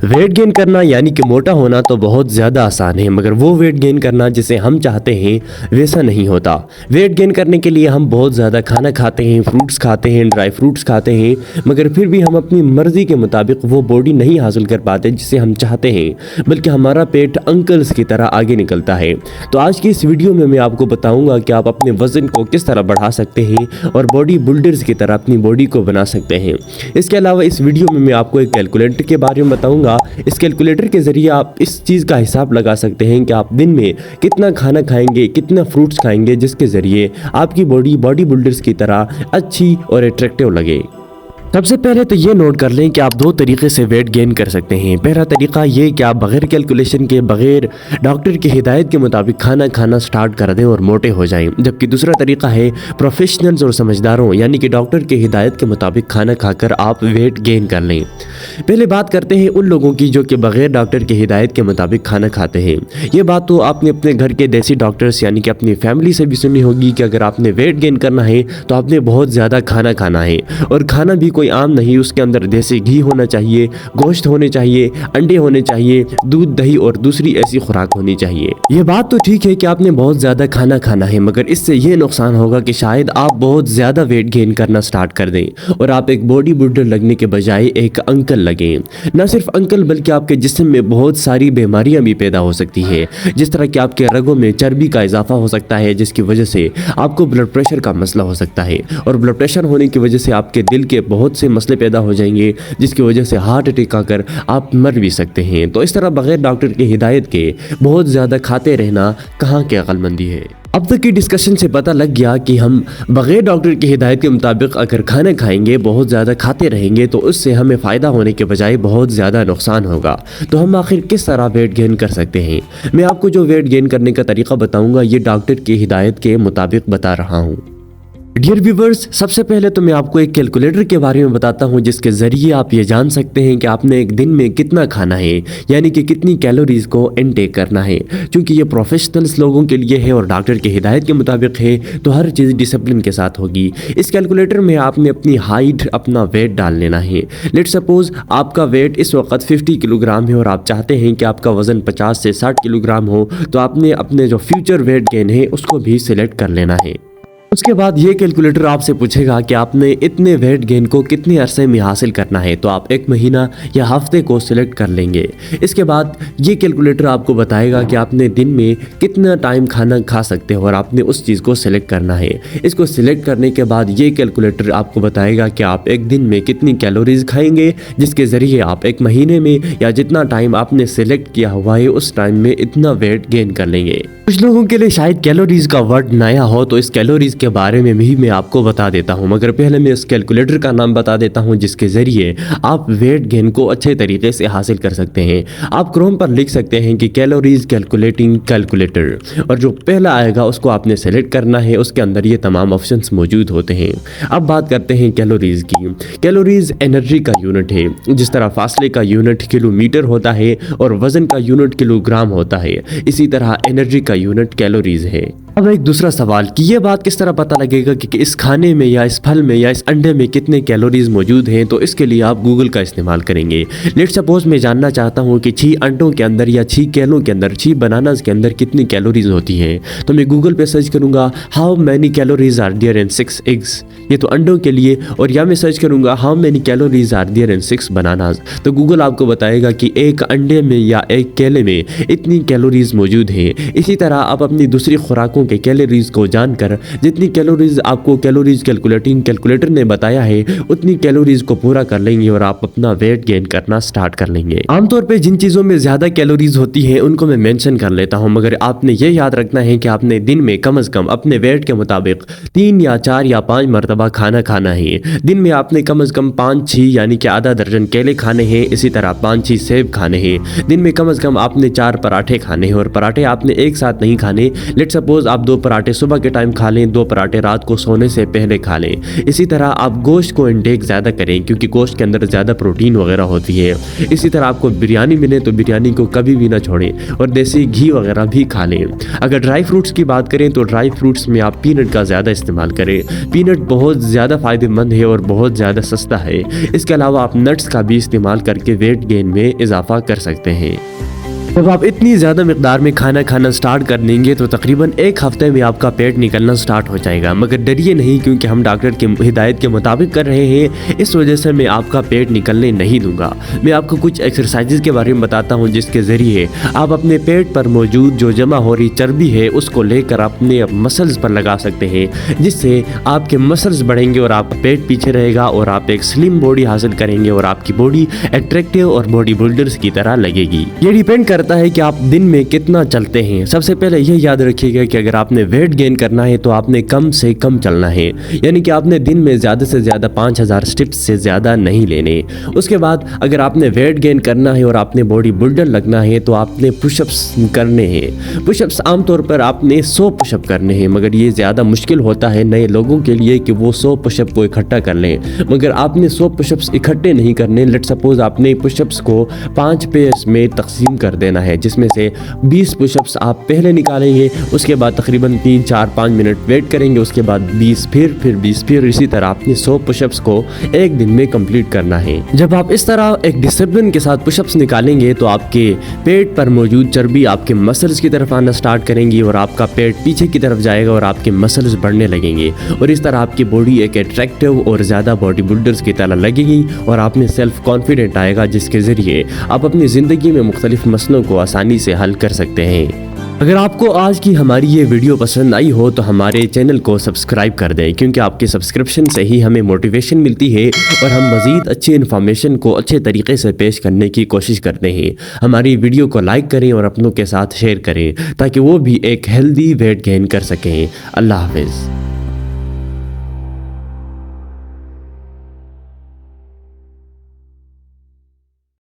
Weight gain करना यानी कि मोटा होना तो बहुत ज़्यादा आसान है, मगर वो वेट गेन करना जिसे हम चाहते हैं वैसा नहीं होता। वेट गेन करने के लिए हम बहुत ज़्यादा खाना खाते हैं, फ्रूट्स खाते हैं, ड्राई फ्रूट्स खाते हैं, मगर फिर भी हम अपनी मर्ज़ी के मुताबिक वो बॉडी नहीं हासिल कर पाते जिसे हम चाहते हैं, बल्कि हमारा पेट अंकल्स की तरह आगे निकलता है। तो आज की इस वीडियो में मैं आपको बताऊँगा कि आप अपने वज़न को किस तरह बढ़ा सकते हैं और बॉडी बिल्डर्स की तरह अपनी बॉडी को बना सकते हैं। इसके अलावा इस वीडियो में मैं आपको एक कैलकुलेटर के बारे में बताऊँगा। इस कैलकुलेटर के जरिए आप इस चीज़ का हिसाब लगा सकते हैं कि आप दिन में कितना खाना खाएंगे, कितना फ्रूट्स खाएंगे, जिसके ज़रिए आपकी बॉडी बिल्डर्स की तरह अच्छी और अट्रैक्टिव लगे। सबसे पहले तो ये नोट कर लें कि आप दो तरीके से वेट गेन कर सकते हैं। पहला तरीका ये कि आप बगैर कैलकुलेशन के, बगैर डॉक्टर की हिदायत के मुताबिक खाना खाना स्टार्ट कर दें और मोटे हो जाएं। जबकि दूसरा तरीका है प्रोफेशनल्स और समझदारों यानी कि डॉक्टर की हिदायत के मुताबिक खाना खाकर आप वेट गेन कर लें। पहले बात करते हैं उन लोगों की जो कि बगैर डॉक्टर की हिदायत के मुताबिक खाना खाते हैं। ये बात तो आपने अपने घर के देसी डॉक्टर्स यानी कि अपनी फैमिली से भी सुनी होगी कि अगर आपने वेट गेन करना है तो आपने बहुत ज़्यादा खाना खाना है, और खाना भी कोई आम नहीं, उसके अंदर देसी घी होना चाहिए, गोश्त होने चाहिए, अंडे होने चाहिए, दूध, दही और दूसरी ऐसी खुराक होनी चाहिए। ये बात तो ठीक है कि आपने बहुत ज़्यादा खाना खाना है, मगर इससे ये नुकसान होगा कि शायद आप बहुत ज़्यादा वेट गेन करना स्टार्ट कर दें और आप एक बॉडी बिल्डर लगने के बजाय एक अंकल लगें। ना सिर्फ अंकल बल्कि आपके जिस्म में बहुत सारी बीमारियां भी पैदा हो सकती है, जिस तरह कि आपके रगों में चर्बी का इजाफा हो सकता है, जिसकी वजह से आपको ब्लड प्रेशर का मसला हो सकता है, और ब्लड प्रेशर होने की वजह से आपके दिल के बहुत से मसले पैदा हो जाएंगे, जिसकी वजह से हार्ट अटैक आकर आप मर भी सकते हैं। तो इस तरह बगैर डॉक्टर की हिदायत के बहुत ज़्यादा खाते रहना कहाँ की अक्लमंदी है। अब तक की डिस्कशन से पता लग गया कि हम बगैर डॉक्टर की हिदायत के मुताबिक अगर खाना खाएंगे, बहुत ज़्यादा खाते रहेंगे, तो उससे हमें फ़ायदा होने के बजाय बहुत ज़्यादा नुकसान होगा। तो हम आखिर किस तरह वेट गेन कर सकते हैं? मैं आपको जो वेट गेन करने का तरीका बताऊंगा ये डॉक्टर की हिदायत के मुताबिक बता रहा हूँ। डियर व्यूवर्स, सबसे पहले तो मैं आपको एक कैलकुलेटर के बारे में बताता हूं जिसके ज़रिए आप ये जान सकते हैं कि आपने एक दिन में कितना खाना है, यानी कि कितनी कैलोरीज को इनटेक करना है। क्योंकि ये प्रोफेशनल्स लोगों के लिए है और डॉक्टर की हिदायत के मुताबिक है, तो हर चीज़ डिसिप्लिन के साथ होगी। इस कैलकुलेटर में आपने अपनी हाइट, अपना वेट डाल लेना है। लेट सपोज आपका वेट इस वक्त 50 किलोग्राम है और आप चाहते हैं कि आपका वज़न 50 से 60 किलोग्राम हो, तो आपने अपने जो फ्यूचर वेट गेन है उसको भी सिलेक्ट कर लेना है। उसके बाद ये कैलकुलेटर आपसे पूछेगा कि आपने इतने वेट गेन को कितने अरसे में हासिल करना है, तो आप एक महीना या हफ्ते को सिलेक्ट कर लेंगे। इसके बाद ये कैलकुलेटर आपको बताएगा कि आपने दिन में कितना टाइम खाना खा सकते हो और आपने उस चीज़ को सिलेक्ट करना है। इसको सिलेक्ट करने के बाद ये कैलकुलेटर आपको बताएगा कि आप एक दिन में कितनी कैलोरीज खाएंगे, जिसके ज़रिए आप एक महीने में या जितना टाइम आपने सिलेक्ट किया हुआ है उस टाइम में इतना वेट गेन कर लेंगे। कुछ लोगों के लिए शायद कैलोरीज का वर्ड नया हो, तो इस कैलोरीज के बारे में भी मैं आपको बता देता हूं, मगर पहले मैं इस कैलकुलेटर का नाम बता देता हूं जिसके ज़रिए आप वेट गेन को अच्छे तरीके से हासिल कर सकते हैं। आप क्रोम पर लिख सकते हैं कि कैलोरीज कैलकुलेटिंग कैलकुलेटर, और जो पहला आएगा उसको आपने सेलेक्ट करना है। उसके अंदर ये तमाम ऑप्शंस मौजूद होते हैं। अब बात करते हैं कैलोरीज की। कैलोरीज एनर्जी का यूनिट है। जिस तरह फासले का यूनिट किलोमीटर होता है और वज़न का यूनिट किलोग्राम होता है, इसी तरह एनर्जी का यूनिट कैलोरीज है। अब एक दूसरा सवाल कि ये बात किस तरह पता लगेगा कि इस खाने में या इस फल में या इस अंडे में कितने कैलोरीज मौजूद हैं, तो इसके लिए आप गूगल का इस्तेमाल करेंगे। लेट सपोज मैं जानना चाहता हूँ कि 6 अंडों के अंदर या 6 केलों के अंदर, 6 बनानास के अंदर कितनी कैलोरीज होती हैं, तो मैं गूगल पे सर्च करूँगा how many calories are there in 6 eggs, ये तो अंडों के लिए, और या मैं सर्च करूँगा how many calories are there in 6 bananas, तो गूगल आपको बताएगा कि एक अंडे में या एक केले में इतनी कैलोरीज मौजूद हैं। इसी तरह आप अपनी दूसरी खुराकों के कैलोरीज को जानकर जितनी कैलोरीज आपको कैलोरीज कैलकुलेटिंग कैलकुलेटर ने बताया है उतनी कैलोरीज को पूरा कर लेंगे और आप अपना वेट गेन करना स्टार्ट कर लेंगे। आमतौर पे जिन चीज़ों में ज़्यादा कैलोरीज होती हैं उनको मैं मेंशन कर लेता हूं, मगर आपने ये याद रखना है कि आपने दिन में कम से कम अपने वेट के मुताबिक 3 या 4 या 5 मरतबा खाना खाना है। दिन में आपने कम से कम 5-6 यानी कि आधा दर्जन केले खाने हैं। इसी तरह 5-6 सेब खाने हैं। दिन में कम से कम आपने 4 पराठे खाने हैं, और पराठे आपने एक साथ नहीं खाने। लेट सपोज आप 2 पराठे सुबह के टाइम खा लें, 2 पराठे रात को सोने से पहले खा लें। इसी तरह आप गोश्त को इंटेक ज़्यादा करें क्योंकि गोश्त के अंदर ज़्यादा प्रोटीन वगैरह होती है। इसी तरह आपको बिरयानी मिले तो बिरयानी को कभी भी ना छोड़ें और देसी घी वगैरह भी खा लें। अगर ड्राई फ्रूट्स की बात करें तो ड्राई फ्रूट्स में आप पीनट का ज़्यादा इस्तेमाल करें। पीनट बहुत ज़्यादा फ़ायदेमंद है और बहुत ज़्यादा सस्ता है। इसके अलावा आप नट्स का भी इस्तेमाल करके वेट गेन में इजाफा कर सकते हैं। जब आप इतनी ज़्यादा मिकदार में खाना स्टार्ट कर देंगे तो तकरीबन 1 हफ्ते में आपका पेट निकलना स्टार्ट हो जाएगा। मगर डरिए नहीं क्योंकि हम डॉक्टर की हिदायत के मुताबिक कर रहे हैं, इस वजह से मैं आपका पेट निकलने नहीं दूंगा। मैं आपको कुछ एक्सरसाइजेज के बारे में बताता हूं जिसके ज़रिए आप अपने पेट पर मौजूद जो जमा हो रही चर्बी है उसको लेकर अपने मसल्स पर लगा सकते हैं, जिससे आपके मसल्स बढ़ेंगे और आपका पेट पीछे रहेगा और आप एक स्लिम बॉडी हासिल करेंगे और आपकी बॉडी अट्रैक्टिव और बॉडी बिल्डर्स की तरह लगेगी। ये डिपेंड करता है कि आप दिन में कितना चलते हैं। सबसे पहले यह याद रखिएगा कि अगर आपने वेट गेन करना है तो आपने कम से कम चलना है, यानी कि आपने दिन में ज़्यादा से ज़्यादा 5000 स्टेप्स से ज़्यादा नहीं लेने। उसके बाद अगर आपने वेट गेन करना है और आपने बॉडी बिल्डर लगना है तो आपने पुशअप्स करने हैं। पुशअप्स आमतौर पर आपने 100 पुशअप करने हैं, मगर ये ज़्यादा मुश्किल होता है नए लोगों के लिए कि वो 100 पुशअप को इकट्ठा कर लें। मगर आपने 100 पुशअप्स इकट्ठे नहीं करने। लेट सपोज आपने पुशअप्स को 5 पेयर्स में तकसीम कर देना है, जिसमें से 20 पुशअप्स आप पहले निकालेंगे, उसके बाद तकरीबन 3, 4, 5 मिनट वेट करेंगे, उसके बाद 20 फिर 20 फिर इसी तरह आपने 100 पुशअप्स को एक दिन में कंप्लीट करना है। जब आप इस तरह एक डिसिप्लिन के साथ पुशअप्स निकालेंगे तो आपके पेट पर मौजूद चर्बी आपके मसल्स की तरफ आना स्टार्ट करेंगी और आपका पेट पीछे की तरफ जाएगा और आपके मसल्स बढ़ने लगेंगे और इस तरह आपकी बॉडी एक अट्रैक्टिव और ज़्यादा बॉडी बिल्डर्स की तरह लगेगी और आप में सेल्फ कॉन्फिडेंट आएगा, जिसके ज़रिए आप अपनी ज़िंदगी में मुख्तलिफ मसलों को आसानी से हल कर सकते हैं। अगर आपको आज की हमारी ये वीडियो पसंद आई हो तो हमारे चैनल को सब्सक्राइब कर दें, क्योंकि आपके सब्सक्रिप्शन से ही हमें मोटिवेशन मिलती है और हम मज़ीद अच्छी इन्फॉर्मेशन को अच्छे तरीके से पेश करने की कोशिश करते हैं। हमारी वीडियो को लाइक करें और अपनों के साथ शेयर करें ताकि वो भी एक हेल्दी वेट गेन कर सकें। अल्लाह हाफ़िज़।